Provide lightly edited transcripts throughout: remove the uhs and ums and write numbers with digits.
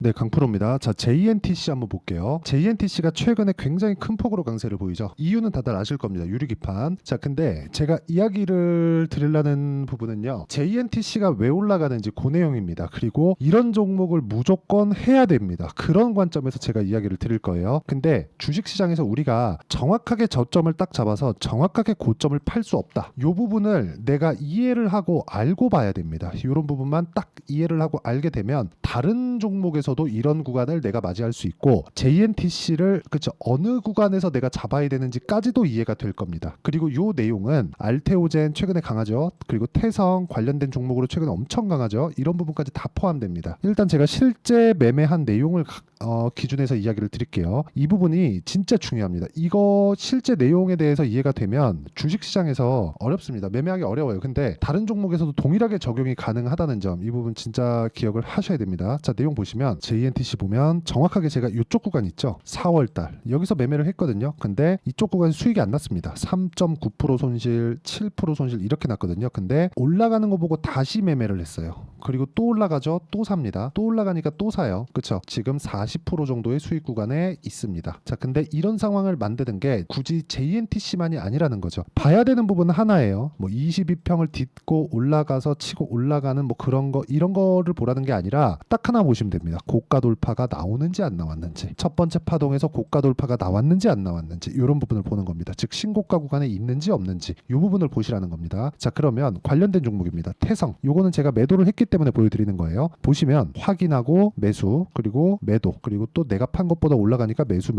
네, 강프로입니다. 자, JNTC 한번 볼게요. JNTC가 최근에 굉장히 큰 폭으로 강세를 보이죠. 이유는 다들 아실 겁니다. 유리기판. 자, 근데 제가 이야기를 드리려는 부분은요. JNTC가 왜 올라가는지 그 내용입니다. 그리고 이런 종목을 무조건 해야 됩니다. 그런 관점에서 제가 이야기를 드릴 거예요. 근데 주식시장에서 우리가 정확하게 저점을 딱 잡아서 정확하게 고점을 팔 수 없다. 이 부분을 내가 이해를 하고 알고 봐야 됩니다. 이런 부분만 딱 이해를 하고 알게 되면 다른 종목에서도 이런 구간을 내가 맞이할 수 있고 JNTC를 그쵸 어느 구간에서 내가 잡아야 되는지까지도 이해가 될 겁니다. 그리고 이 내용은 알테오젠 최근에 강하죠. 그리고 태성 관련된 종목으로 최근에 엄청 강하죠. 이런 부분까지 다 포함됩니다. 일단 제가 실제 매매한 내용을 기준에서 이야기를 드릴게요. 이 부분이 진짜 중요합니다. 이거 실제 내용에 대해서 이해가 되면 주식시장에서 어렵습니다. 매매하기 어려워요. 근데 다른 종목에서도 동일하게 적용이 가능하다는 점, 이 부분 진짜 기억을 하셔야 됩니다. 자, 내용 보시면 JNTC 보면 정확하게 제가 이쪽 구간 있죠. 4월달 여기서 매매를 했거든요. 근데 이쪽 구간 수익이 안 났습니다. 3.9% 손실, 7% 손실 이렇게 났거든요. 근데 올라가는 거 보고 다시 매매를 했어요. 그리고 또 올라가죠. 또 삽니다. 또 올라가니까 또 사요. 그쵸? 지금 40% 정도의 수익 구간에 있습니다. 자, 근데 이런 상황을 만드는 게 굳이 JNTC만이 아니라는 거죠. 봐야 되는 부분은 하나예요. 뭐 22평을 딛고 올라가서 치고 올라가는 뭐 그런 거 이런 거를 보라는 게 아니라 딱 하나 보시면 됩니다. 고가 돌파가 나오는지 안 나왔는지, 첫 번째 파동에서 고가 돌파가 나왔는지 안 나왔는지 이런 부분을 보는 겁니다. 즉 신고가 구간에 있는지 없는지 이 부분을 보시라는 겁니다. 자, 그러면 관련된 종목입니다. 태성 요거는 제가 매도를 했기 때문에 보여드리는 거예요. 보시면 확인하고 매수, 그리고 매도, 그리고 또 내가 판 것보다 올라가니까 매수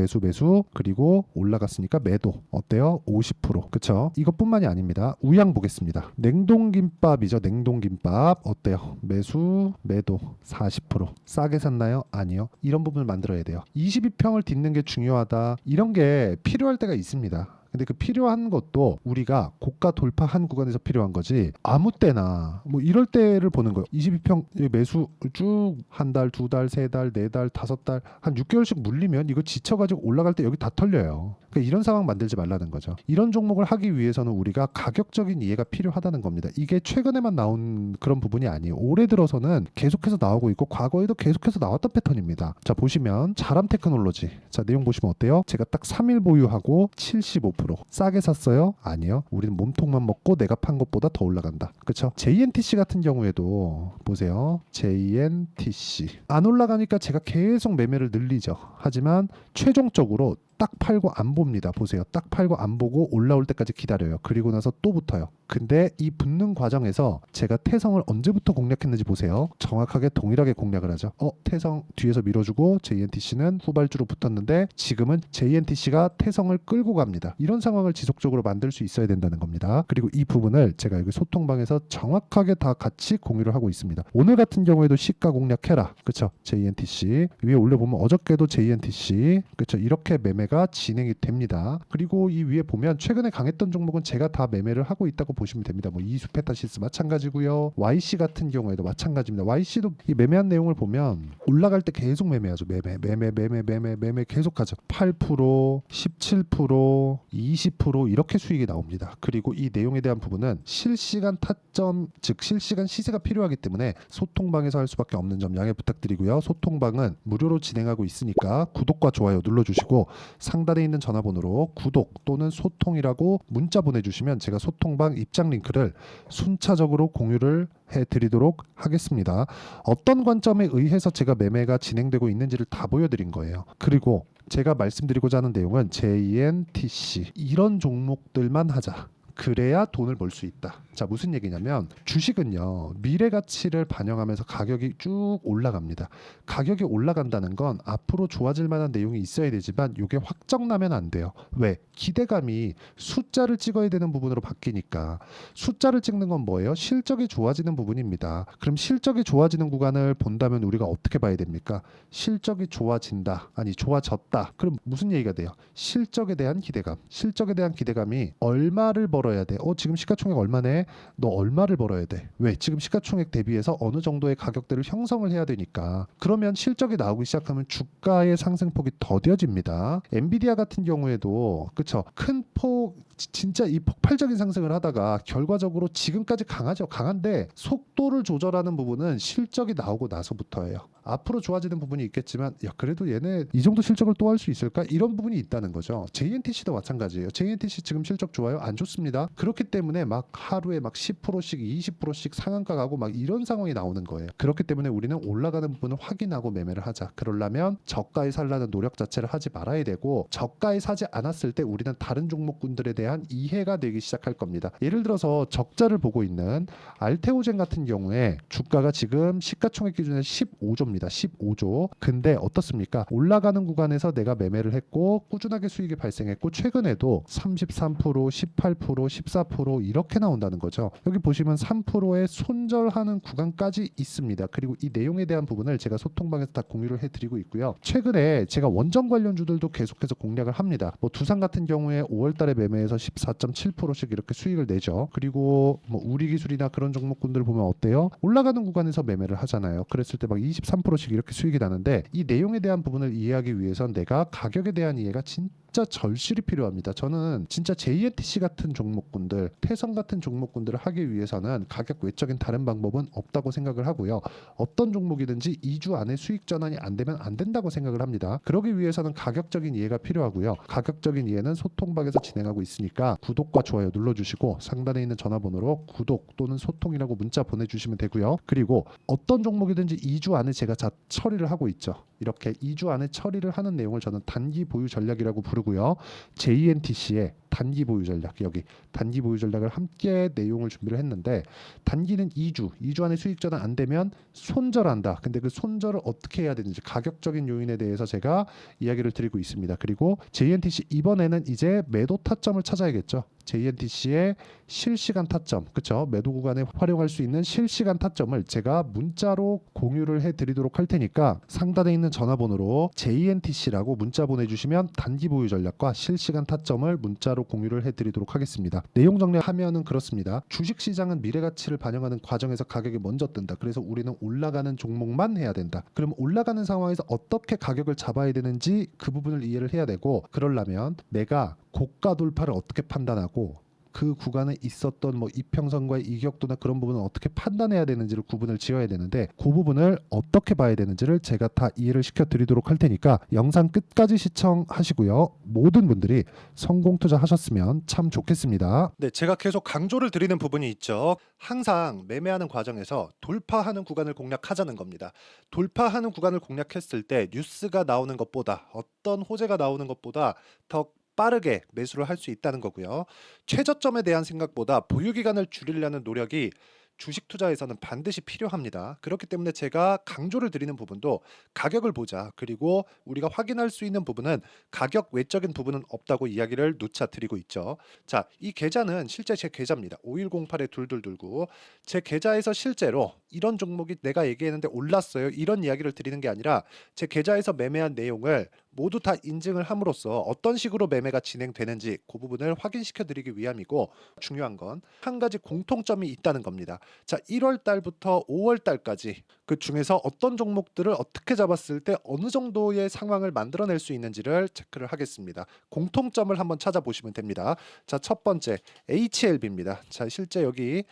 그리고 올라갔으니까 매도. 어때요? 50%. 그쵸? 이것뿐만이 아닙니다. 우양 보겠습니다. 냉동김밥이죠. 냉동김밥 어때요? 매수 매도 40%. 싸게 샀나요? 아니요. 이런 부분을 만들어야 돼요. 22평을 딛는 게 중요하다. 이런 게 필요할 때가 있습니다. 근데 그 필요한 것도 우리가 고가 돌파한 구간에서 필요한 거지 아무 때나 뭐 이럴 때를 보는 거예요. 22평 매수 쭉 한 달, 두 달, 세 달, 네 달, 다섯 달, 한 6개월씩 물리면 이거 지쳐가지고 올라갈 때 여기 다 털려요. 그러니까 이런 상황 만들지 말라는 거죠. 이런 종목을 하기 위해서는 우리가 가격적인 이해가 필요하다는 겁니다. 이게 최근에만 나온 그런 부분이 아니에요. 올해 들어서는 계속해서 나오고 있고 과거에도 계속해서 나왔던 패턴입니다. 자, 보시면 자람 테크놀로지. 자, 내용 보시면 어때요? 제가 딱 3일 보유하고 75% 싸게 샀어요? 아니요. 우리는 몸통만 먹고 내가 판 것보다 더 올라간다. 그쵸? JNTC 같은 경우에도 보세요. JNTC 안 올라가니까 제가 계속 매매를 늘리죠. 하지만 최종적으로 딱 팔고 안 봅니다. 보세요. 딱 팔고 안 보고 올라올 때까지 기다려요. 그리고 나서 또 붙어요. 근데 이 붙는 과정에서 제가 태성을 언제부터 공략했는지 보세요. 정확하게 동일하게 공략을 하죠. 태성 뒤에서 밀어주고 JNTC는 후발주로 붙었는데 지금은 JNTC가 태성을 끌고 갑니다. 이런 상황을 지속적으로 만들 수 있어야 된다는 겁니다. 그리고 이 부분을 제가 여기 소통방에서 정확하게 다 같이 공유를 하고 있습니다. 오늘 같은 경우에도 시가 공략해라. 그쵸? JNTC 위에 올려보면 어저께도 JNTC 그쵸? 이렇게 매매가 진행이 됩니다. 그리고 이 위에 보면 최근에 강했던 종목은 제가 다 매매를 하고 있다고 보시면 됩니다. 뭐 이수페타시스 마찬가지고요. YC 같은 경우에도 마찬가지입니다. YC도 이 매매한 내용을 보면 올라갈 때 계속 매매하죠. 매매 계속하죠. 8%, 17%, 20% 이렇게 수익이 나옵니다. 그리고 이 내용에 대한 부분은 실시간 타점, 즉 실시간 시세가 필요하기 때문에 소통방에서 할 수밖에 없는 점 양해 부탁드리고요. 소통방은 무료로 진행하고 있으니까 구독과 좋아요 눌러주시고 상단에 있는 전화번호로 구독 또는 소통이라고 문자 보내주시면 제가 소통방 입장 링크를 순차적으로 공유를 해드리도록 하겠습니다. 어떤 관점에 의해서 제가 매매가 진행되고 있는지를 다 보여드린 거예요. 그리고 제가 말씀드리고자 하는 내용은 JNTC 이런 종목들만 하자. 그래야 돈을 벌 수 있다. 자, 무슨 얘기냐면 주식은요 미래 가치를 반영하면서 가격이 쭉 올라갑니다. 가격이 올라간다는 건 앞으로 좋아질 만한 내용이 있어야 되지만 이게 확정 나면 안 돼요. 왜? 기대감이 숫자를 찍어야 되는 부분으로 바뀌니까. 숫자를 찍는 건 뭐예요? 실적이 좋아지는 부분입니다. 그럼 실적이 좋아지는 구간을 본다면 우리가 어떻게 봐야 됩니까? 실적이 좋아진다, 아니 좋아졌다. 그럼 무슨 얘기가 돼요? 실적에 대한 기대감. 실적에 대한 기대감이 얼마를 벌어야 돼? 지금 시가총액 얼마네? 너 얼마를 벌어야 돼? 왜? 지금 시가총액 대비해서 어느 정도의 가격대를 형성을 해야 되니까. 그러면 실적이 나오기 시작하면 주가의 상승폭이 더뎌집니다. 엔비디아 같은 경우에도 그쵸? 큰 폭 진짜 이 폭발적인 상승을 하다가 결과적으로 지금까지 강하죠. 강한데 속도를 조절하는 부분은 실적이 나오고 나서부터예요. 앞으로 좋아지는 부분이 있겠지만 야 그래도 얘네 이 정도 실적을 또 할 수 있을까? 이런 부분이 있다는 거죠. JNTC도 마찬가지예요. JNTC 지금 실적 좋아요? 안 좋습니다. 그렇기 때문에 막 하루에 막 10%씩 20%씩 상한가 가고 막 이런 상황이 나오는 거예요. 그렇기 때문에 우리는 올라가는 부분을 확인하고 매매를 하자. 그러려면 저가에 살라는 노력 자체를 하지 말아야 되고 저가에 사지 않았을 때 우리는 다른 종목군들에 대한 이해가 되기 시작할 겁니다. 예를 들어서 적자를 보고 있는 알테오젠 같은 경우에 주가가 지금 시가총액 기준에 15조입니다. 15조. 근데 어떻습니까? 올라가는 구간에서 내가 매매를 했고 꾸준하게 수익이 발생했고 최근에도 33%, 18%, 14% 이렇게 나온다는 거죠. 여기 보시면 3%의 손절하는 구간까지 있습니다. 그리고 이 내용에 대한 부분을 제가 소통방에서 다 공유를 해드리고 있고요. 최근에 제가 원전 관련주들도 계속해서 공략을 합니다. 뭐 두산 같은 경우에 5월달에 매매해서 14.7%씩 이렇게 수익을 내죠. 그리고 뭐 우리기술이나 그런 종목군들 보면 어때요? 올라가는 구간에서 매매를 하잖아요. 그랬을 때 막 23%씩 이렇게 수익이 나는데 이 내용에 대한 부분을 이해하기 위해선 내가 가격에 대한 이해가 진짜 절실히 필요합니다. 저는 진짜 JNTC 같은 종목군들, 태성 같은 종목군들을 하기 위해서는 가격 외적인 다른 방법은 없다고 생각을 하고요. 어떤 종목이든지 2주 안에 수익 전환이 안 되면 안 된다고 생각을 합니다. 그러기 위해서는 가격적인 이해가 필요하고요. 가격적인 이해는 소통방에서 진행하고 있으니까 구독과 좋아요 눌러주시고 상단에 있는 전화번호로 구독 또는 소통이라고 문자 보내주시면 되고요. 그리고 어떤 종목이든지 2주 안에 제가 다 처리를 하고 있죠. 이렇게 2주 안에 처리를 하는 내용을 저는 단기 보유 전략이라고 부르고요. JNTC의 단기 보유 전략, 여기 단기 보유 전략을 함께 내용을 준비를 했는데 단기는 2주 안에 수익 전환 안 되면 손절한다. 근데 그 손절을 어떻게 해야 되는지 가격적인 요인에 대해서 제가 이야기를 드리고 있습니다. 그리고 JNTC 이번에는 이제 매도 타점을 찾아야겠죠. JNTC의 실시간 타점, 그쵸? 매도 구간에 활용할 수 있는 실시간 타점을 제가 문자로 공유를 해드리도록 할 테니까 상단에 있는 전화번호로 JNTC라고 문자 보내주시면 단기 보유 전략과 실시간 타점을 문자로 공유를 해드리도록 하겠습니다. 내용 정리하면은 그렇습니다. 주식시장은 미래가치를 반영하는 과정에서 가격이 먼저 뜬다. 그래서 우리는 올라가는 종목만 해야 된다. 그럼 올라가는 상황에서 어떻게 가격을 잡아야 되는지 그 부분을 이해를 해야 되고 그러려면 내가 고가 돌파를 어떻게 판단하고 그 구간에 있었던 뭐 이평선과의 이격도나 그런 부분은 어떻게 판단해야 되는지를 구분을 지어야 되는데 그 부분을 어떻게 봐야 되는지를 제가 다 이해를 시켜 드리도록 할 테니까 영상 끝까지 시청하시고요. 모든 분들이 성공 투자하셨으면 참 좋겠습니다. 네, 제가 계속 강조를 드리는 부분이 있죠. 항상 매매하는 과정에서 돌파하는 구간을 공략하자는 겁니다. 돌파하는 구간을 공략했을 때 뉴스가 나오는 것보다 어떤 호재가 나오는 것보다 더 빠르게 매수를 할 수 있다는 거고요. 최저점에 대한 생각보다 보유 기간을 줄이려는 노력이 주식 투자에서는 반드시 필요합니다. 그렇기 때문에 제가 강조를 드리는 부분도 가격을 보자. 그리고 우리가 확인할 수 있는 부분은 가격 외적인 부분은 없다고 이야기를 누차 드리고 있죠. 자, 이 계좌는 실제 제 계좌입니다. 5108-2229. 제 계좌에서 실제로 이런 종목이 내가 얘기했는데 올랐어요. 이런 이야기를 드리는 게 아니라 제 계좌에서 매매한 내용을 모두 다 인증을 함으로써 어떤 식으로 매매가 진행되는지 그 부분을 확인시켜 드리기 위함이고 중요한 건 한 가지 공통점이 있다는 겁니다. 자, 1월 달부터 5월 달까지 그 중에서 어떤 종목들을 어떻게 잡았을 때 어느 정도의 상황을 만들어낼 수 있는지를 체크를 하겠습니다. 공통점을 한번 찾아보시면 됩니다. 자, 첫 번째 HLB입니다. 자, 실제 여기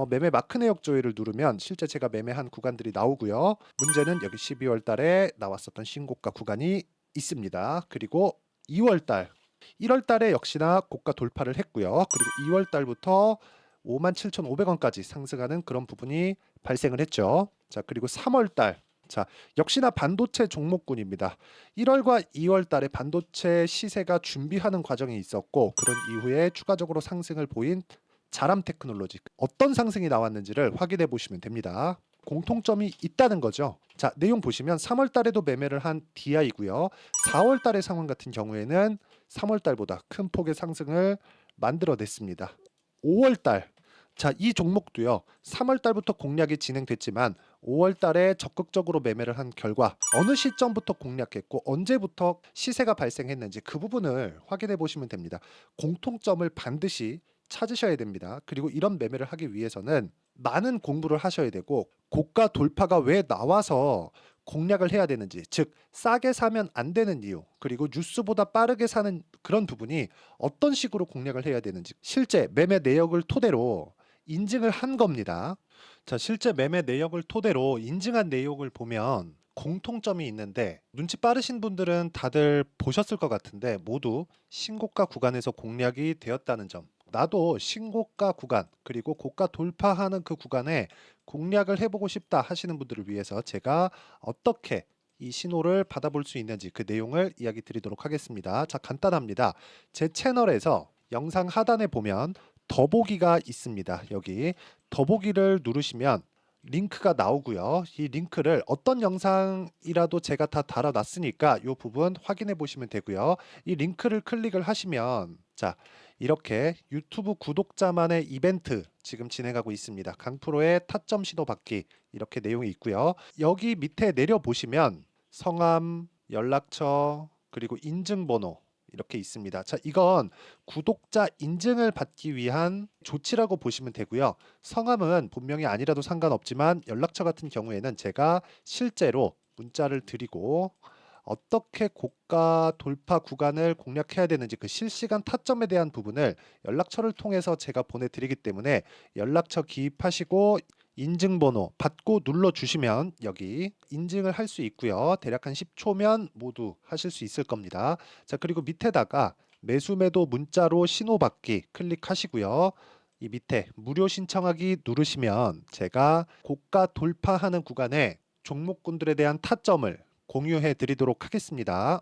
매매 마크 내역 조회를 누르면 실제 제가 매매한 구간들이 나오고요. 문제는 여기 12월 달에 나왔었던 신고가 구간이 있습니다. 그리고 2월 달, 1월 달에 역시나 고가 돌파를 했고요. 그리고 2월 달부터 57,500원까지 상승하는 그런 부분이 발생을 했죠. 자, 그리고 3월 달. 자, 역시나 반도체 종목군입니다. 1월과 2월 달에 반도체 시세가 준비하는 과정이 있었고 그런 이후에 추가적으로 상승을 보인 자람 테크놀로지 어떤 상승이 나왔는지를 확인해 보시면 됩니다. 공통점이 있다는 거죠. 자, 내용 보시면 3월 달에도 매매를 한 DI고요. 4월 달의 상황 같은 경우에는 3월 달보다 큰 폭의 상승을 만들어냈습니다. 5월 달. 자, 이 종목도요. 3월 달부터 공략이 진행됐지만 5월 달에 적극적으로 매매를 한 결과 어느 시점부터 공략했고 언제부터 시세가 발생했는지 그 부분을 확인해 보시면 됩니다. 공통점을 반드시 찾으셔야 됩니다. 그리고 이런 매매를 하기 위해서는 많은 공부를 하셔야 되고 고가 돌파가 왜 나와서 공략을 해야 되는지, 즉 싸게 사면 안 되는 이유, 그리고 뉴스보다 빠르게 사는 그런 부분이 어떤 식으로 공략을 해야 되는지 실제 매매 내역을 토대로 인증을 한 겁니다. 자, 실제 매매 내역을 토대로 인증한 내용을 보면 공통점이 있는데 눈치 빠르신 분들은 다들 보셨을 것 같은데 모두 신고가 구간에서 공략이 되었다는 점. 나도 신고가 구간 그리고 고가 돌파하는 그 구간에 공략을 해보고 싶다 하시는 분들을 위해서 제가 어떻게 이 신호를 받아볼 수 있는지 그 내용을 이야기 드리도록 하겠습니다. 자, 간단합니다. 제 채널에서 영상 하단에 보면 더보기가 있습니다. 여기 더보기를 누르시면 링크가 나오고요. 이 링크를 어떤 영상이라도 제가 다 달아놨으니까 이 부분 확인해 보시면 되고요. 이 링크를 클릭을 하시면 자, 이렇게 유튜브 구독자만의 이벤트 지금 진행하고 있습니다. 강프로의 타점 신호 받기 이렇게 내용이 있고요. 여기 밑에 내려 보시면 성함, 연락처, 그리고 인증번호 이렇게 있습니다. 자, 이건 구독자 인증을 받기 위한 조치라고 보시면 되고요. 성함은 본명이 아니라도 상관없지만 연락처 같은 경우에는 제가 실제로 문자를 드리고 어떻게 고가 돌파 구간을 공략해야 되는지 그 실시간 타점에 대한 부분을 연락처를 통해서 제가 보내드리기 때문에 연락처 기입하시고 인증번호 받고 눌러주시면 여기 인증을 할 수 있고요. 대략 한 10초면 모두 하실 수 있을 겁니다. 자, 그리고 밑에다가 매수매도 문자로 신호받기 클릭하시고요. 이 밑에 무료 신청하기 누르시면 제가 고가 돌파하는 구간에 종목군들에 대한 타점을 공유해 드리도록 하겠습니다.